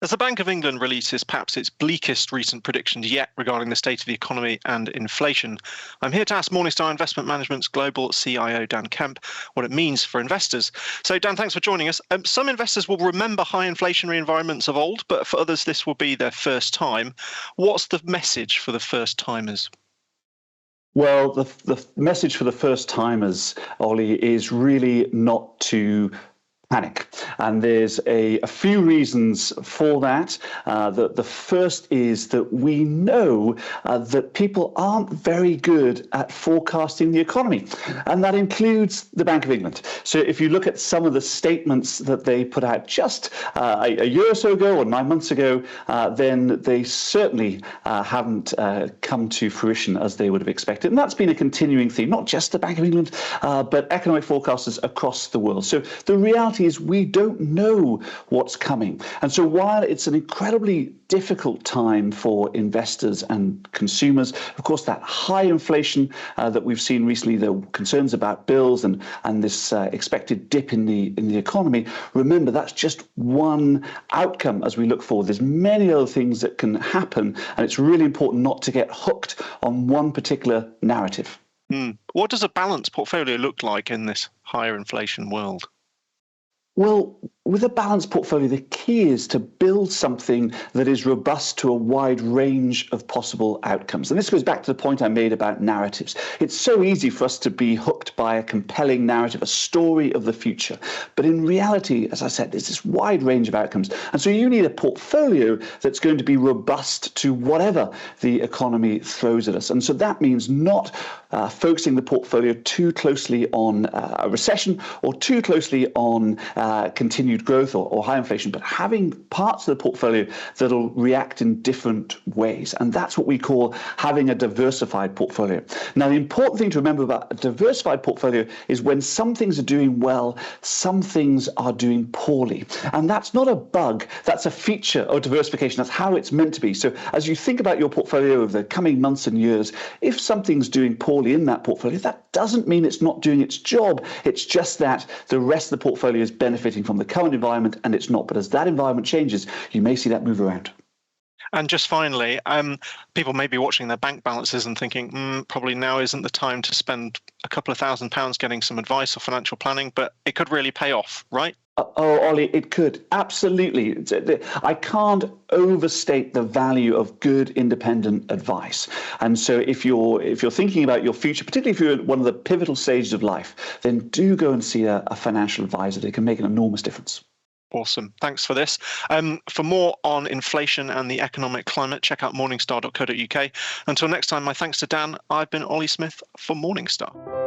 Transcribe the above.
As the Bank of England releases perhaps its bleakest recent predictions yet regarding the state of the economy and inflation, I'm here to ask Morningstar Investment Management's global CIO, Dan Kemp, what it means for investors. So, Dan, thanks for joining us. Some investors will remember high inflationary environments of old, but for others, this will be their first time. What's the message for the first timers? Well, the message for the first timers, Ollie, is really not to panic. And there's a few reasons for that. The first is that we know that people aren't very good at forecasting the economy, and that includes the Bank of England. So if you look at some of the statements that they put out just a year or so ago or 9 months ago, then they certainly haven't come to fruition as they would have expected. And that's been a continuing theme, not just the Bank of England, but economic forecasters across the world. So the reality is we don't know what's coming. And so while it's an incredibly difficult time for investors and consumers, of course, that high inflation that we've seen recently, the concerns about bills and this expected dip in the economy, remember, that's just one outcome as we look forward. There's many other things that can happen, and it's really important not to get hooked on one particular narrative. What does a balanced portfolio look like in this higher inflation world? Well, with a balanced portfolio, the key is to build something that is robust to a wide range of possible outcomes. And this goes back to the point I made about narratives. It's so easy for us to be hooked by a compelling narrative, a story of the future. But in reality, as I said, there's this wide range of outcomes. And so you need a portfolio that's going to be robust to whatever the economy throws at us. And so that means not focusing the portfolio too closely on a recession or too closely on continued growth or high inflation, but having parts of the portfolio that'll react in different ways. And that's what we call having a diversified portfolio. Now, the important thing to remember about a diversified portfolio is when some things are doing well, some things are doing poorly. And that's not a bug, that's a feature of diversification. That's how it's meant to be. So as you think about your portfolio over the coming months and years, if something's doing poorly in that portfolio, that doesn't mean it's not doing its job. It's just that the rest of the portfolio is benefiting from the current environment and it's not. But as that environment changes, you may see that move around. And just finally, people may be watching their bank balances and thinking, probably now isn't the time to spend a couple of £1,000s getting some advice or financial planning, but it could really pay off, right? Oh, Ollie, it could. Absolutely. I can't overstate the value of good independent advice. And so if you're thinking about your future, particularly if you're at one of the pivotal stages of life, then do go and see a financial advisor. They can make an enormous difference. Awesome. Thanks for this. For more on inflation and the economic climate, check out morningstar.co.uk. Until next time, my thanks to Dan. I've been Ollie Smith for Morningstar.